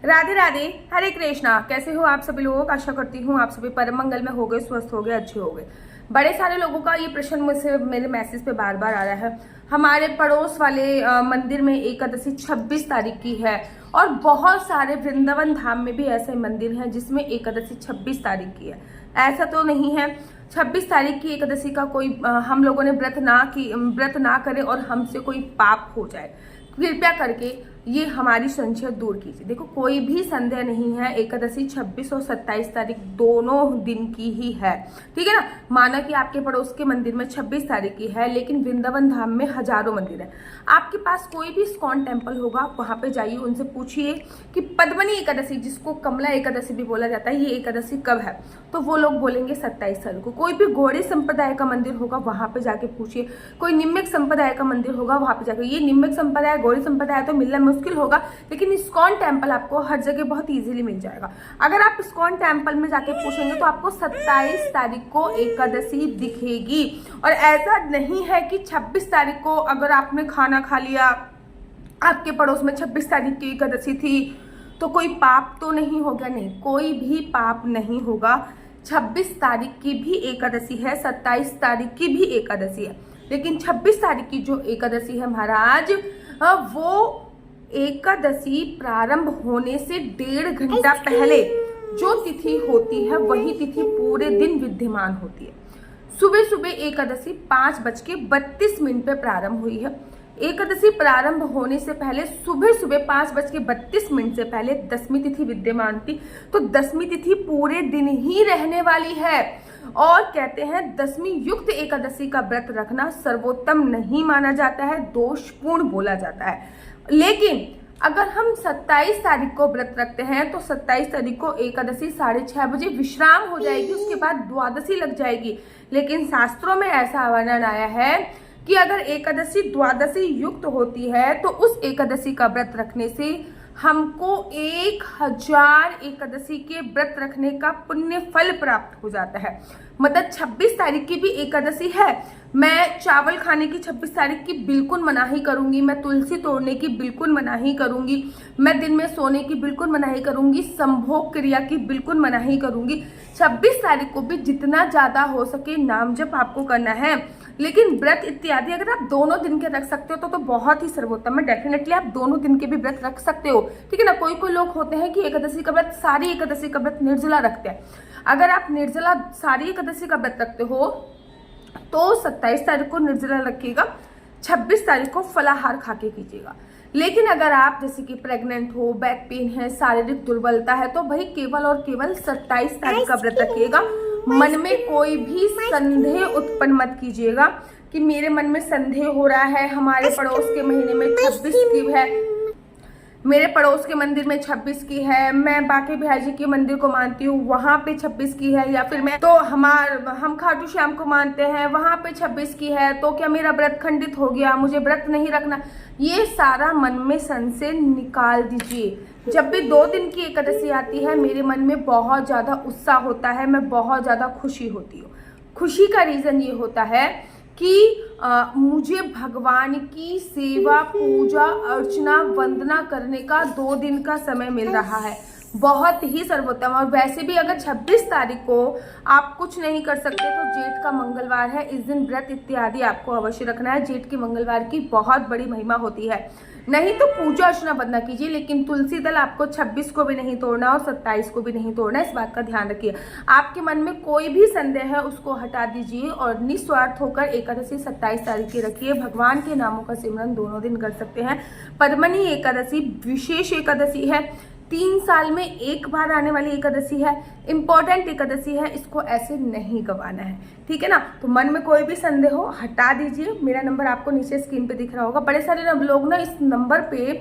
राधे राधे, हरे कृष्णा। कैसे हो आप सभी लोग? आशा करती हूँ आप सभी परम मंगल में हो गए, स्वस्थ हो गए, अच्छे हो गए। बड़े सारे लोगों का ये प्रश्न मुझसे मेरे मैसेज पे बार बार आ रहा है। हमारे पड़ोस वाले मंदिर में एकादशी 26 तारीख की है और बहुत सारे वृंदावन धाम में भी ऐसे मंदिर हैं जिसमें एकादशी 26 तारीख की है। ऐसा तो नहीं है 26 तारीख की एकादशी का कोई हम लोगों ने व्रत ना करे और हमसे कोई पाप हो जाए। कृपया करके ये हमारी संशय दूर कीजिए। देखो, कोई भी संदेह नहीं है, एकादशी 26 और 27 तारीख दोनों दिन की ही है, ठीक है ना। माना कि आपके पड़ोस के मंदिर में 26 तारीख की है, लेकिन वृंदावन धाम में हजारों मंदिर है। आपके पास कोई भी इस्कॉन टेम्पल होगा, वहां पे जाइए, उनसे पूछिए कि पद्मनी एकादशी, जिसको कमला एकादशी भी बोला जाता है, ये एकादशी कब है, तो वो लोग बोलेंगे 27 तारीख को। कोई भी गौड़ी संप्रदाय का मंदिर होगा, वहां पे जाके पूछिए। कोई निम्मिक संप्रदाय का मंदिर होगा, वहां पे जाकर, ये निम्मिक संप्रदाय गौड़ी संप्रदाय तो मिलना मुश्किल होगा, लेकिन इस्कॉन टेम्पल आपको हर जगह बहुत इजीली मिल जाएगा। अगर आप इस्कॉन टेम्पल में जाके पूछेंगे तो आपको 27 तारीख को एकादशी दिखेगी। और ऐसा नहीं है कि 26 तारीख को अगर आपने खाना खा लिया, आपके पड़ोस में 26 तारीख की एकादशी थी, तो कोई पाप तो नहीं होगा। नहीं, कोई भी पाप नहीं होगा। 26 तारीख की भी एकादशी है, 27 तारीख की भी एकादशी है, लेकिन 26 तारीख की जो एकादशी है महाराज, वो एकादशी प्रारंभ होने से 1.5 घंटा पहले जो तिथि होती है, वही तिथि पूरे दिन विद्यमान होती है। सुबह सुबह एकादशी 5:32 पे प्रारंभ हुई है। एकादशी प्रारंभ होने से पहले सुबह सुबह 5:32 से पहले दसवीं तिथि विद्यमान थी, तो दसवीं तिथि पूरे दिन ही रहने वाली है। और कहते हैं दसवीं युक्त एकादशी का व्रत रखना सर्वोत्तम नहीं माना जाता है, दोषपूर्ण बोला जाता है। लेकिन अगर हम 27 तारीख को व्रत रखते हैं तो 27 तारीख को एकादशी 6:30 बजे विश्राम हो जाएगी, उसके बाद द्वादशी लग जाएगी। लेकिन शास्त्रों में ऐसा वर्णन आया है कि अगर एकादशी द्वादशी युक्त होती है तो उस एकादशी का व्रत रखने से हमको 1000 एकादशी के व्रत रखने का पुण्य फल प्राप्त हो जाता है। मतलब 26 तारीख की भी एकादशी है, मैं चावल खाने की 26 तारीख की बिल्कुल मनाही करूंगी, मैं तुलसी तोड़ने की बिल्कुल मनाही करूंगी, मैं दिन में सोने की बिल्कुल मनाही करूंगी, संभोग क्रिया की बिल्कुल मनाही करूंगी। 26 तारीख को भी जितना ज्यादा हो सके नाम जप आपको करना है। लेकिन व्रत इत्यादि अगर आप दोनों दिन के रख सकते हो तो बहुत ही सर्वोत्तम है। डेफिनेटली आप दोनों दिन के भी व्रत रख सकते हो, ठीक है ना। कोई कोई लोग होते हैं कि एकादशी का व्रत, सारी एकादशी का व्रत निर्जला रखते हैं। अगर आप निर्जला सारी एकादशी का व्रत रखते हो तो 27 तारीख को निर्जला रखिएगा, 26 तारीख को फलाहार खा के कीजिएगा। लेकिन अगर आप जैसे कि प्रेग्नेंट हो, बैक पेन है, शारीरिक दुर्बलता है, तो भाई केवल और केवल 27 तारीख का व्रत रखिएगा। मन में कोई भी संदेह उत्पन्न मत कीजिएगा कि मेरे मन में संदेह हो रहा है, हमारे पड़ोस के महीने में 26 की है, मेरे पड़ोस के मंदिर में 26 की है, मैं बाके बिहारी के मंदिर को मानती हूँ, वहां पे 26 की है, या फिर मैं तो हम खाटू श्याम को मानते हैं, वहां पे 26 की है, तो क्या मेरा व्रत खंडित हो गया, मुझे व्रत नहीं रखना। ये सारा मन में संशय निकाल दीजिए। जब भी 2 दिन की एकादशी आती है, मेरे मन में बहुत ज्यादा उत्साह होता है, मैं बहुत ज्यादा खुशी होती हूँ। खुशी का रीजन ये होता है कि मुझे भगवान की सेवा, पूजा, अर्चना, वंदना करने का 2 दिन का समय मिल रहा है, बहुत ही सर्वोत्तम। और वैसे भी अगर 26 तारीख को आप कुछ नहीं कर सकते तो जेठ का मंगलवार है, इस दिन व्रत इत्यादि आपको अवश्य रखना है। जेठ के मंगलवार की बहुत बड़ी महिमा होती है। नहीं तो पूजा अर्चना वंदना कीजिए, लेकिन तुलसी दल आपको 26 को भी नहीं तोड़ना और 27 को भी नहीं तोड़ना, इस बात का ध्यान रखिए। आपके मन में कोई भी संदेह है उसको हटा दीजिए और निस्वार्थ होकर एकादशी 27 तारीख की रखिए। भगवान के नामों का सिमरन दोनों दिन कर सकते हैं। पद्मनी एकादशी विशेष एकादशी है, 3 साल में एक बार आने वाली एकादशी है, इंपॉर्टेंट एकादशी है, इसको ऐसे नहीं गंवाना है, ठीक है ना। तो मन में कोई भी संदेह हो हटा दीजिए। मेरा नंबर आपको नीचे स्क्रीन पे दिख रहा होगा। बड़े सारे लोग ना इस नंबर पे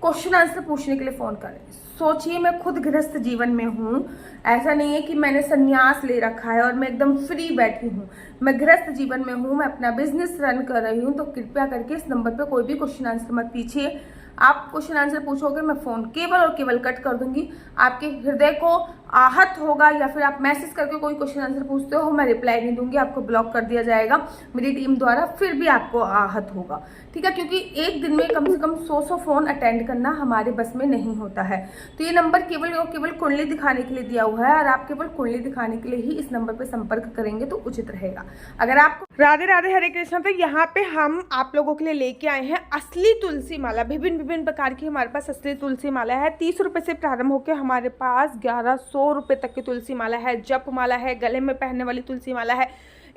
क्वेश्चन आंसर पूछने के लिए फोन करें। सोचिए, मैं खुद गृहस्थ जीवन में हूँ, ऐसा नहीं है कि मैंने संन्यास ले रखा है और मैं एकदम फ्री बैठी हूँ, मैं गृहस्थ जीवन में हूँ, मैं अपना बिजनेस रन कर रही हूँ। तो कृपया करके इस नंबर पे कोई भी क्वेश्चन आंसर मत कीजिए। आप क्वेश्चन आंसर पूछोगे, मैं फोन केवल और केवल कट कर दूंगी। आपके हृदय को, आहत होगा या फिर आप मैसेज करके कोई क्वेश्चन आंसर पूछते हो, मैं रिप्लाई नहीं दूंगी, आपको ब्लॉक कर दिया जाएगा मेरी टीम द्वारा, फिर भी आपको आहत होगा, ठीक है। क्योंकि एक दिन में कम से कम 100 फोन अटेंड करना हमारे बस में नहीं होता है। तो ये नंबर केवल और केवल कुंडली दिखाने के लिए दिया हुआ है और आप केवल कुंडली दिखाने के लिए ही इस नंबर पर संपर्क करेंगे तो उचित रहेगा। अगर आपको राधे राधे हरे कृष्णा, तो यहाँ पे हम आप लोगों के लिए लेके आए हैं असली तुलसी माला। विभिन्न विभिन्न प्रकार की हमारे पास असली तुलसी माला है। 30 रुपए से प्रारंभ होकर हमारे पास 1100 रुपए तक की तुलसी माला है। जप माला है, गले में पहनने वाली तुलसी माला है,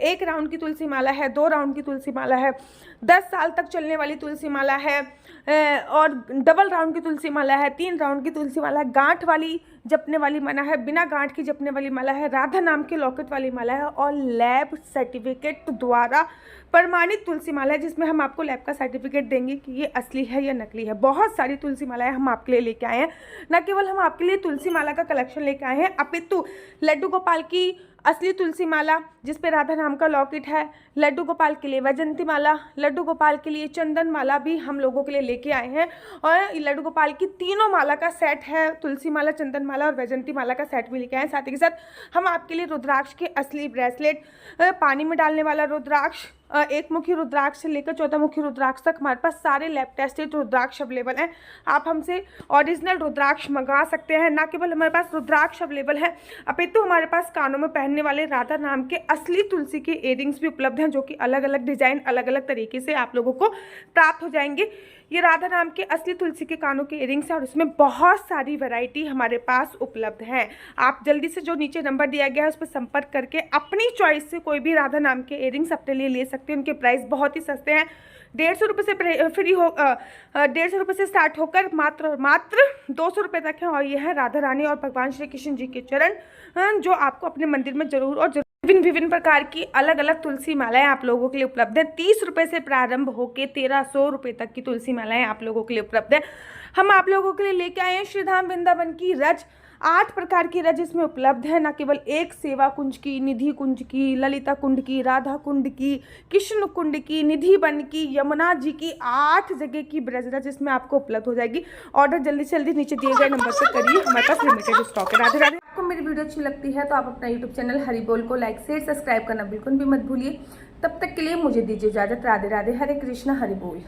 1 राउंड की तुलसी माला है, 2 राउंड की तुलसी माला है, 10 साल तक चलने वाली तुलसी माला है, और डबल राउंड की तुलसी माला है, 3 राउंड की तुलसी माला है, गांठ वाली जपने वाली माला है, बिना गांठ की जपने वाली माला है, राधा नाम के लॉकेट वाली माला है और लैब सर्टिफिकेट द्वारा प्रमाणित तुलसी माला है, जिसमें हम आपको लैब का सर्टिफिकेट देंगे कि ये असली है या नकली है। बहुत सारी तुलसी मालाएं हम आपके लिए लेके आए हैं। न केवल हम आपके लिए तुलसी माला का कलेक्शन लेके आए हैं, अपितु लड्डू गोपाल की असली तुलसी माला जिसपे राधा नाम का लॉकेट है, लड्डू गोपाल के लिए वैजंती माला, लड्डू गोपाल के लिए चंदन माला भी हम लोगों के लिए लेके आए हैं। और लड्डू गोपाल की तीनों माला का सेट है, तुलसी माला, चंदन माला और वैजंती माला का सेट भी लेके आए हैं। साथ ही के साथ हम आपके लिए रुद्राक्ष के असली ब्रेसलेट, पानी में डालने वाला रुद्राक्ष, 1 मुखी रुद्राक्ष से लेकर 14 मुखी रुद्राक्ष तक हमारे पास सारे लैब टेस्टेड रुद्राक्ष अवेलेबल हैं। आप हमसे ओरिजिनल रुद्राक्ष मंगा सकते हैं। ना केवल हमारे पास रुद्राक्ष अवेलेबल है, अपितु हमारे पास कानों में पहनने वाले राधा नाम के असली तुलसी के इयरिंग्स भी उपलब्ध हैं, जो कि अलग अलग डिजाइन, अलग अलग तरीके से आप लोगों को प्राप्त हो जाएंगे। ये राधा नाम के असली तुलसी के कानों के इयरिंग्स हैं और इसमें बहुत सारी वैरायटी हमारे पास उपलब्ध है। आप जल्दी से जो नीचे नंबर दिया गया है उस पर संपर्क करके अपनी चॉइस से कोई भी राधा नाम के इयरिंग्स अपने लिए ले सकते हैं। उनके प्राइस बहुत ही सस्ते हैं। 150 रुपये से फ्री हो 150 रुपये से स्टार्ट होकर मात्र 200 रुपये तक है। और ये है राधा रानी और भगवान श्री कृष्ण जी के चरण, जो आपको अपने मंदिर में जरूर और जरूर विभिन्न प्रकार की अलग अलग तुलसी मालाएं आप लोगों के लिए उपलब्ध है। 30 रुपये से प्रारंभ होकर 1300 रुपये तक की तुलसी मालाएं आप लोगों के लिए उपलब्ध है। हम आप लोगों के लिए लेके आए हैं श्रीधाम वृंदावन की रज, 8 प्रकार की रज इसमें उपलब्ध है। न केवल एक सेवा कुंज की, निधि कुंज की, ललिता कुंड की, राधा कुंड की, कृष्ण कुंड की, निधि वन की, यमुना जी की, 8 जगह की ब्रज रज इसमें आपको उपलब्ध हो जाएगी। ऑर्डर जल्दी से जल्दी नीचे दिए गए नंबर पर करिए, हमारे पास लिमिटेड स्टॉक है। राधे राधे। आपको मेरी वीडियो अच्छी लगती है तो आप अपना यूट्यूब चैनल हरि बोल को लाइक शेयर सब्सक्राइब करना बिल्कुल भी मत भूलिए। तब तक के लिए मुझे दीजिए इजाजत। राधे राधे, हरे कृष्णा, हरि बोल।